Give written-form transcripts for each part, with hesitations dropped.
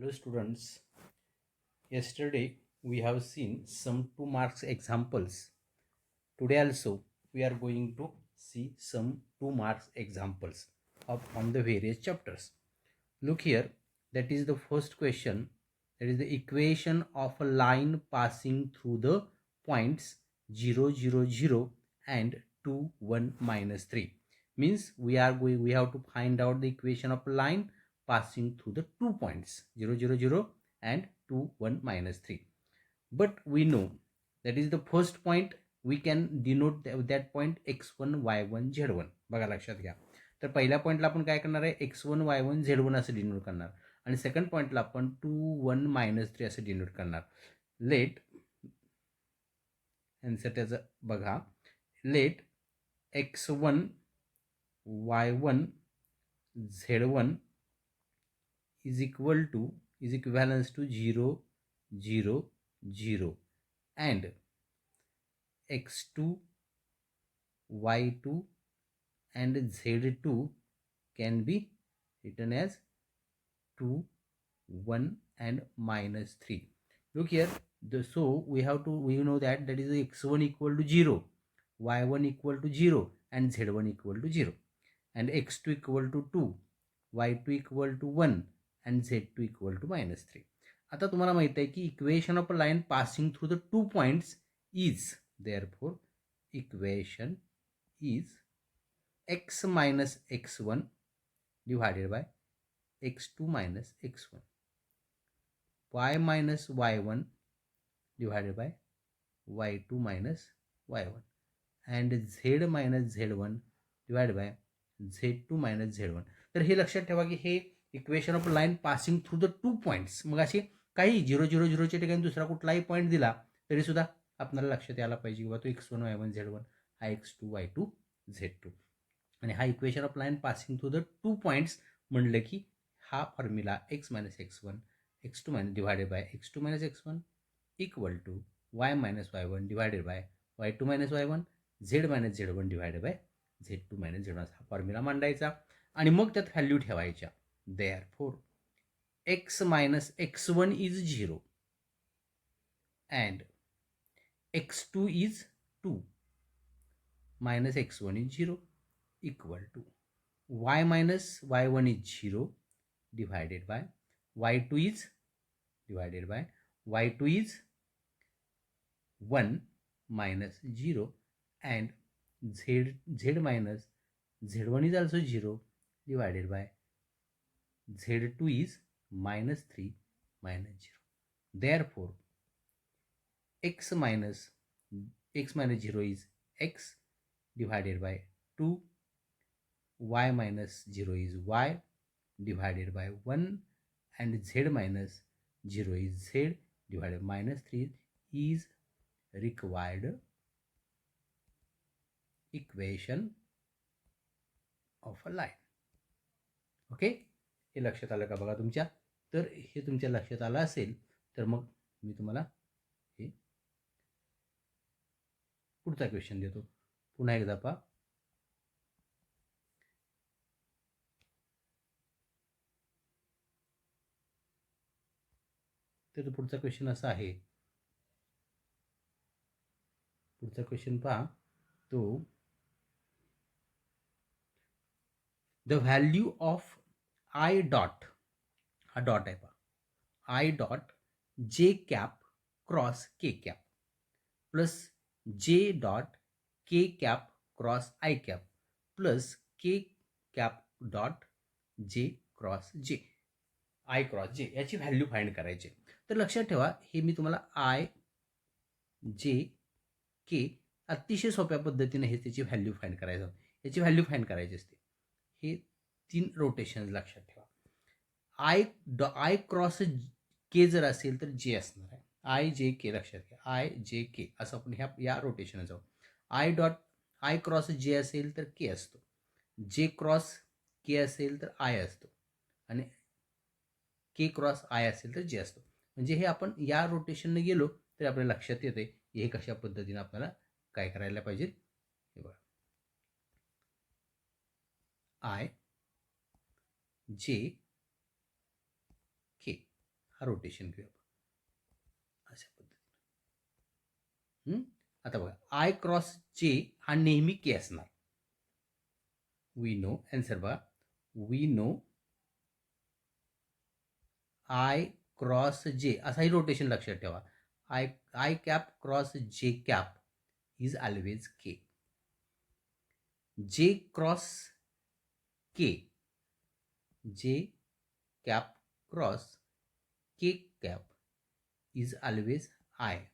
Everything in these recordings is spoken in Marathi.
Hello students, yesterday we have seen some 2 marks examples. Today also we are going to see some 2 marks examples on the various chapters. Look here, that is the first question. That is the equation of a line passing through the points 0, 0, 0 and 2, 1, minus 3. Means we have to find out the equation of a line passing through the 2 points 0, 0, 0 and 2, 1, minus 3. But we know that is the first point. We can denote that point x1, y1, z1. बघा लक्षात घ्या. तर पहिल्या पॉईंटला आपण काय करणार आहे, x1, y1, z1 असं डिनोट करणार आणि सेकंड पॉईंटला आपण 2, 1, minus 3 असं डिनोट करणार. लेट आन्सर त्याचं बघा, late x1, y1, z1 is equivalence to 0, 0, 0 and x2, y2 and z2 can be written as 2, 1 and minus 3. Look here, so we know that is x1 equal to 0, y1 equal to 0 and z1 equal to 0 and x2 equal to 2, y2 equal to 1 and z2 equal to minus 3. आता तुम्हाला माहित आहे की equation of a line passing through the 2 points is, therefore equation is x minus x1 divided by x2 minus x1, y minus y1 divided by y2 minus y1 and z minus z1 divided by z2 minus z1. तर हे लक्षात ठेवा की हे equation of line passing through the 2 points. मग असे काही 0, 0, 0च्या ठिकाणी दुसरा कुठलाही पॉईंट दिला तरी सुद्धा आपल्याला लक्षात यायला पाहिजे किंवा तो x1, y1, z1 हा x2, y2, z2 आणि हा equation of line passing through the 2 points म्हणलं की हा formula x minus x1 x2 minus divided by x2 minus x1 equal to y minus y1 divided by y2 minus y1 z minus z1 divided by z2 minus z1 हा फॉर्म्युला मांडायचा आणि मग त्यात व्हॅल्यू ठेवायच्या. Therefore x minus x1 is 0 and x2 is 2 minus x1 is 0 equal to y minus y1 is 0 divided by y2 is divided by y2 is 1 minus 0 and z minus z1 is also 0 divided by z2 is minus 3 minus 0. Therefore x minus 0 is x divided by 2, y minus 0 is y divided by 1 and z minus 0 is z divided by minus 3 is required equation of a line. Okay, हे लक्षात आलं का बघा तुमच्या. तर हे तुमच्या लक्षात आलं असेल तर मग मी तुम्हाला हे पुढचा क्वेश्चन देतो. पुन्हा एकदा पहा. तर पुढचा क्वेश्चन असा आहे, पुढचा क्वेश्चन पहा तो, the value of I dot, हा डॉट आहे पहा, I dot J cap cross K cap plus J dot K cap cross I cap plus K cap dot J cross जे, आय क्रॉस जे याची व्हॅल्यू फाइंड करायची. तर लक्षात ठेवा, हे मी तुम्हाला आय जे के अतिशय सोप्या पद्धतीने हे त्याची व्हॅल्यू फाइंड करायचं, याची व्हॅल्यू फाइंड करायची असते. हे 3 रोटेशन लक्षात ठेवा. आय क्रॉस के जर असेल तर जे असणार आहे, आय जे के लक्षात घ्या, आय जे के असं आपण या रोटेशन जाऊ. आय क्रॉस जे असेल तर के असतो, जे क्रॉस के असेल तर आय असतो आणि के क्रॉस आय असेल तर जे असतो. म्हणजे हे आपण या रोटेशनने गेलो तर आपल्याला लक्षात येते हे कशा पद्धतीने आपल्याला काय करायला पाहिजे. हे बघा, आय जे के हा रोटेशन घेऊया अशा पद्धतीने. आता बघा आय क्रॉस जे हा नेहमी के असणार. वी नो आन्सर बघा, we know I cross J असाही रोटेशन लक्षात ठेवा. I cap cross J cap is always K. J cross K, J cap cross K cap is always I,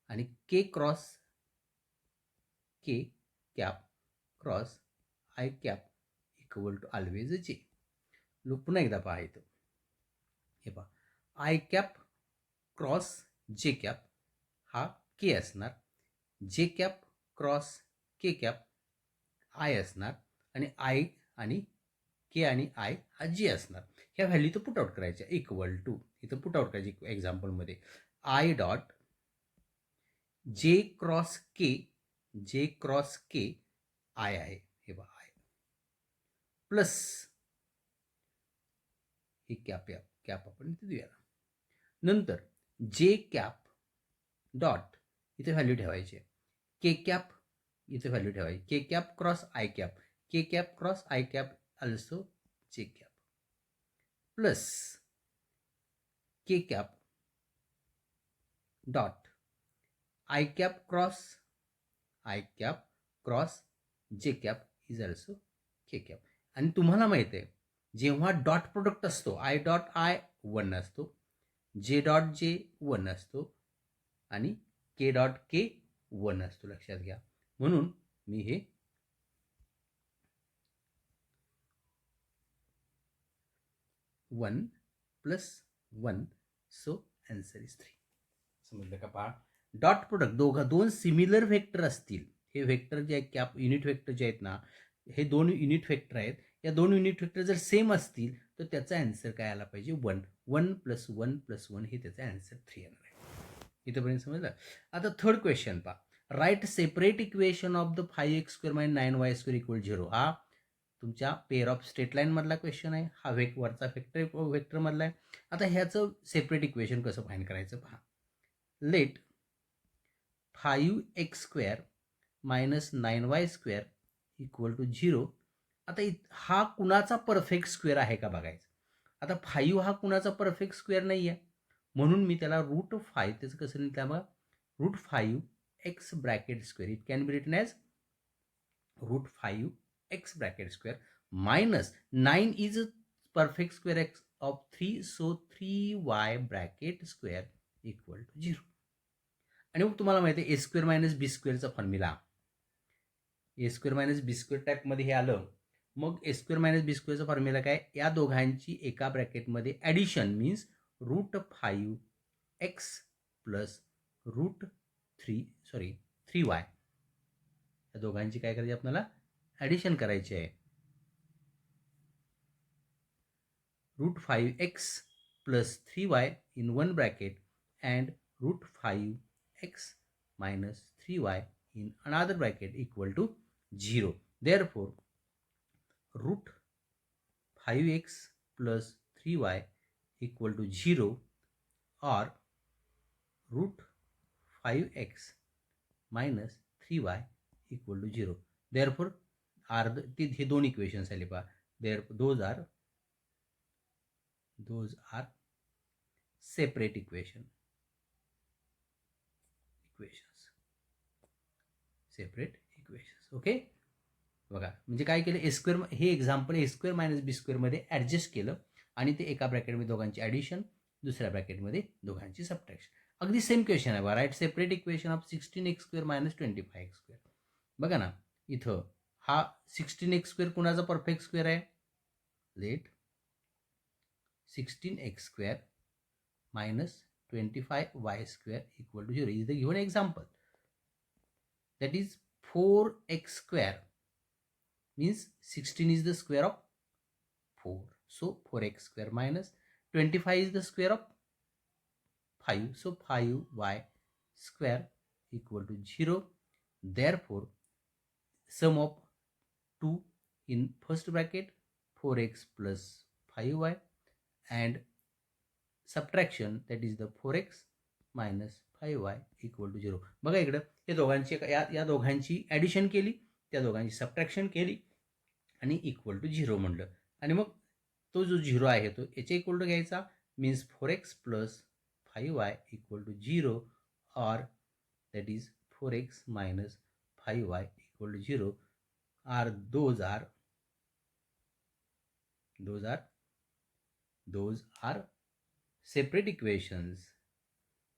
आणि K cross K cap cross I cap equal to always J. लोक पुन्हा एकदा पहा इथं, हे पहा I cap cross J cap हा के असणार, J cap cross K cap I असणार, आणि आय आणि के आणि आय हा जे असणार. ह्या व्हॅल्यू तर पुट आउट करायच्या इक्वल टू, इथं पुट आउट करायची एक्झाम्पलमध्ये I dot J cross K, J cross K I आहे, हे बघा आय प्लस हे कॅप कॅप आपण इथे देऊया. नंतर जे कॅप डॉट इथे व्हॅल्यू ठेवायची, के कॅप इथे व्हॅल्यू ठेवायची, के cap cross I cap, K cap cross I cap also जे cap plus K cap dot I cap cross J cap is also K cap. आणि तुम्हाला माहिती आहे जेव्हा डॉट प्रोडक्ट असतो आय डॉट आय 1 असतो, जे डॉट जे 1 असतो, आणि के डॉट के 1 असतो, लक्षात घ्या. म्हणून मी हे 1 प्लस 1, सो आन्सर इज 3. समजलं का? पहा डॉट प्रोडक्ट दोन सिमिलर व्हेक्टर असतील, हे व्हेक्टर जे आहेत कॅप युनिट व्हेक्टर जे आहेत ना, हे दोन युनिट व्हेक्टर आहेत, या दोन युनिट व्हेक्टर जर सेम असतील तर त्याचा आन्सर काय आला पाहिजे 1. 1 प्लस 1 प्लस 1 हे त्याचा आन्सर 3 येणार आहे. इथंपर्यंत समजलं. आता थर्ड क्वेश्चन पहा, write separate equation of the 5x² - 9y² = 0. हा तुमच्या पेअर ऑफ स्ट्रेट लाईन मधला क्वेश्चन आहे, हा वरचा व्हेक्टर मधला आहे. आता ह्याचं सेपरेट इक्वेशन कसं फाइंड करायचं पहा. Late 5x² - 9y² = 0. आता हा कुणाचा परफेक्ट स्क्वेअर आहे का बघायचं. आता 5 हा कुणाचा परफेक्ट स्क्वेअर नाही आहे, म्हणून मी त्याला √5 त्याचं कसं लिहिलं बघा, √5x bracket square. It can be written as √5x bracket square minus 9 is perfect square x of 3, so 3y bracket square equal to 0. आणि मग तुम्हाला माहिती आहे a² - b² formula, a² - b² टाईपमध्ये हे आलं. मग a² - b² फॉर्म्युला काय, या दोघांची एका ब्रॅकेटमध्ये addition means √5x plus √3y, या दोघांची काय करायची आपल्याला ॲडिशन करायची आहे. √5x plus 3y in one bracket and √5x minus 3y in another bracket equal to 0. Therefore, √5x plus 3y equal to 0 or √5x minus 3y equal to 0. Therefore, हे दोन इक्वेशन्स आले पहा. Those are separate equations. Okay. बघा म्हणजे काय केलं, a² हे एक्झाम्पल a² - b² मध्ये ॲडजस्ट केलं आणि ते एका ब्रॅकेटमध्ये दोघांची ॲडिशन, दुसऱ्या ब्रॅकेटमध्ये दोघांची सबट्रॅक्शन. अगदी सेम क्वेश्चन आहे बघा. Write separate equation of 16x² - 25x². बघा ना इथं हा 16x² कुणाचा परफेक्ट स्क्वेअर आहे. Let 16x² minus 25y² equal to 0 is the given example. That is 4x² means 16 is the square of 4. So 4x² minus 25 is the square of 5. So 5y² equal to 0. Therefore, sum of 2 in first bracket 4x plus 5y and subtraction that is the 4x minus 5y equal to 0. बघा इकडं हे दोघांची या दोघांची ॲडिशन केली, त्या दोघांची सबट्रॅक्शन केली आणि इक्वल टू 0 म्हणलं. आणि मग तो जो 0 आहे तो याच्या इक्वल टू घ्यायचा, means 4x plus 5y equal to 0 और that is 4x minus 5y equal to 0 are those are separate equations.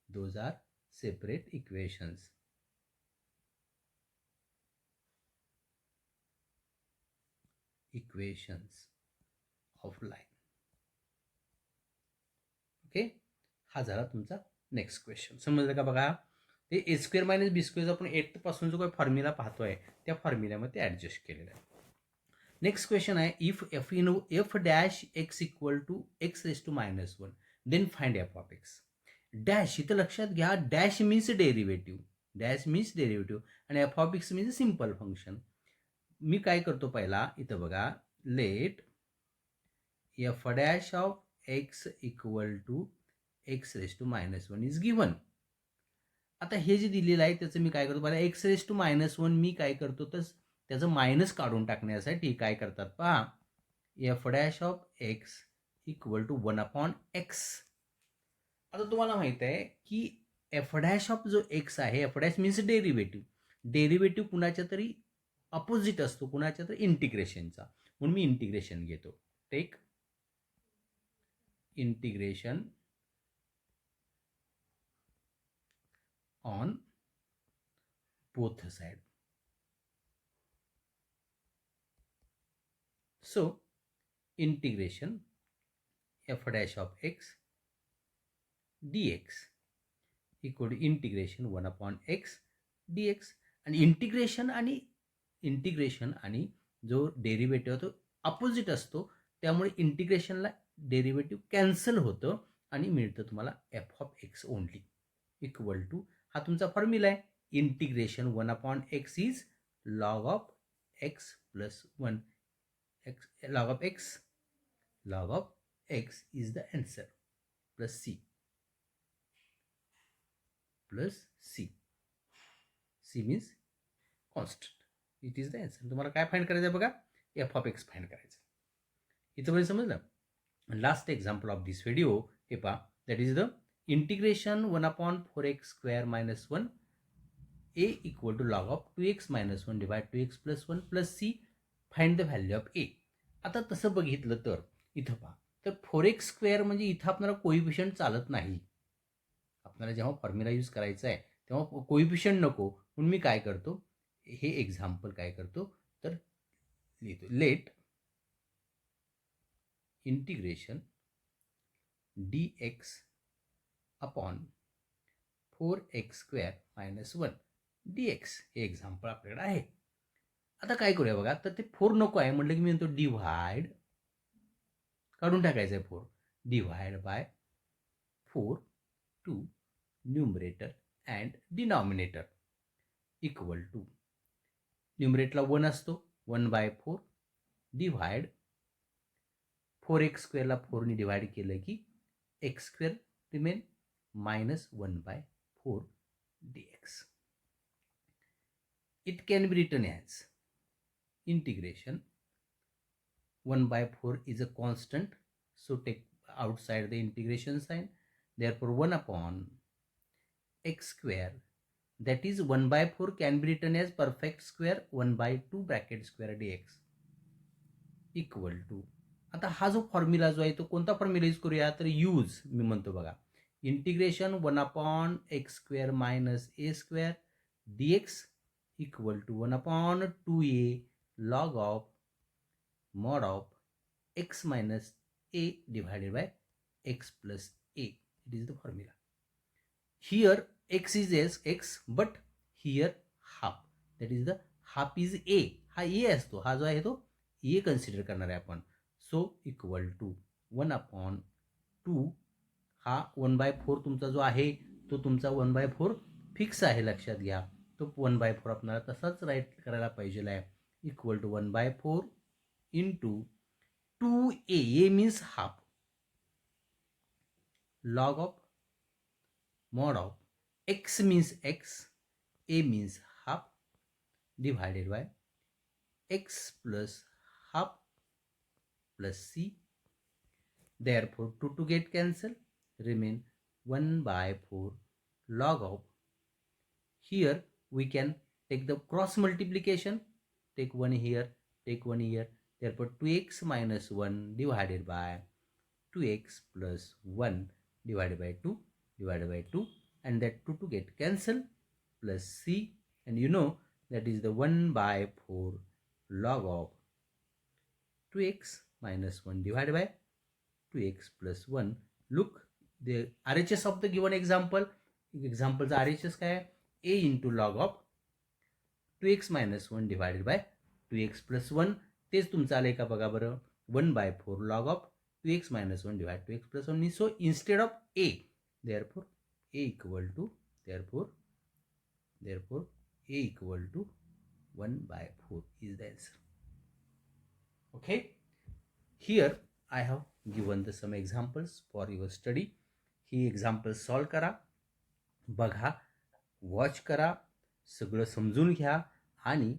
Those are separate equations. Equations of line. Okay, हा झाला तुमचा नेक्स्ट क्वेश्चन. समजलं का? बघा ते ए स्क्वेअर मायनस बी स्क्वेअर आपण 8 पासून जो काही फॉर्म्युला पाहतोय त्या फॉर्म्युल्यामध्ये ॲडजस्ट केलेला आहे. नेक्स्ट क्वेश्चन आहे, if dash X equal to X raise to minus 1 then find F of X. Dash इथं लक्षात घ्या, डॅश मीन्स डेरिव्हेटिव्ह आणि F of X means simple function. मी काय करतो पहिला, इथं बघा, let F dash of x equal to X raise to minus 1 is given. आता हे जे दिलेलं आहे त्याचं मी काय करतो, पहिला एक्स रेस टू मायनस 1 मी काय करतो, तर त्याचं मायनस काढून टाकण्यासाठी काय करतात पहा, f dash of x equal to 1 upon x. आता तुम्हाला माहित आहे की एफ डॅश ऑफ जो एक्स आहे, एफ डॅश मीन्स डेरिव्हेटिव्ह कुणाच्या तरी अपोजिट असतो, कुणाच्या तरी इंटिग्रेशनचा. म्हणून मी इंटिग्रेशन घेतो. Take integration on both side. So integration f dash of x dx equal to integration 1 upon x dx. आणि इंटिग्रेशन आणि जो डेरिव्हेटिव्ह तो अपोजिट असतो, त्यामुळे इंटिग्रेशनला डेरिव्हेटिव्ह कॅन्सल होतं आणि मिळतं तुम्हाला f of x only equal to, हा तुमचा फॉर्म्युला आहे, integration 1 upon x is log of x plus 1. Log of x is the answer plus c means constant. It is the answer. तुम्हाला काय फाइंड करायचं आहे बघा, एफ ऑफ एक्स फाइंड करायचं. इथंपर्यंत समजलं. Last example of this video हे पहा, that is the integration 1 upon 4x square minus 1 a equal to log of 2x minus 1 divide 2x plus 1 plus c. Find the value of a. आता तसं बघितलं तर इथं पहा, तर 4x स्क्वेअर म्हणजे इथं आपल्याला कोइफिशियंट चालत नाही. आपल्याला जेव्हा फॉर्म्युला यूज करायचा आहे तेव्हा कोइफिशियंट नको, म्हणून मी काय करतो, हे एक्झाम्पल काय करतो तर लिहितो, let integration dx upon 4x square minus 1 dx हे एक्झाम्पल आपल्याकडे आहे. आता काय करूया बघा, तर ते 4 नको आहे म्हटलं की मी म्हणतो डिव्हाइड, काढून टाकायचं आहे 4, divide by 4 to numerator and denominator equal to, न्यूमरेटरला 1 असतो, 1/4 डिव्हाइड 4x स्क्वेअरला 4ने डिव्हाइड केलं की x square remain minus 1/4 dx. It can be written as integration 1/4 is a constant, so take outside the integration sign, therefore 1 upon x square, that is 1/4 can be written as perfect square 1/2 bracket square dx equal to. आता हा जो फॉर्म्युला जो आहे तो कोणता फॉर्म्युला यूज करूया, तर यूज मी म्हणतो बघा, integration 1 upon x square minus a square dx equal to 1 upon 2a log of mod of x minus a divided by x plus a. It is the formula. Here x is x but here half, that is the half is a. हा ए असतो, हा जो आहे तो ए कन्सिडर करणार आहे आपण. सो इक्वल टू 1 अपॉन 2, हा 1/4 तुमचा जो आहे तो तुमचा 1/4 फिक्स आहे, लक्षात घ्या. तो 1/4 आपल्याला तसाच राईट करायला पाहिजे आहे, equal to 1/4 into 2a, a means half, log of mod of x means x, a means half, divided by x plus half plus c. Therefore 2 get cancelled, remain 1 by 4 log of. Here we can take the cross multiplication, take 1 here, take 1 here. Therefore 2x minus 1 divided by 2x plus 1 divided by 2 and that 2 get cancelled, plus c, and you know that is the 1 by 4 log of 2x minus 1 divided by 2x plus 1. Look, the RHS of the given example, exampleचा RHS काय आहे? A into log of 2x minus 1 divided by 2x plus 1. तेच तुमचं आलंय का बघा बरं, 1 by 4 log of 2x minus 1 divided 2x plus 1. So instead of a, therefore a equal to, therefore a equal to 1 by 4 is the answer. Okay, here I have given the some examples for your study. He examples solve करा, बघा, वॉच करा, सगळं समजून घ्या आणि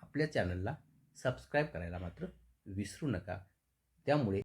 आपल्या चॅनलला सबस्क्राईब करायला मात्र विसरू नका. त्यामुळे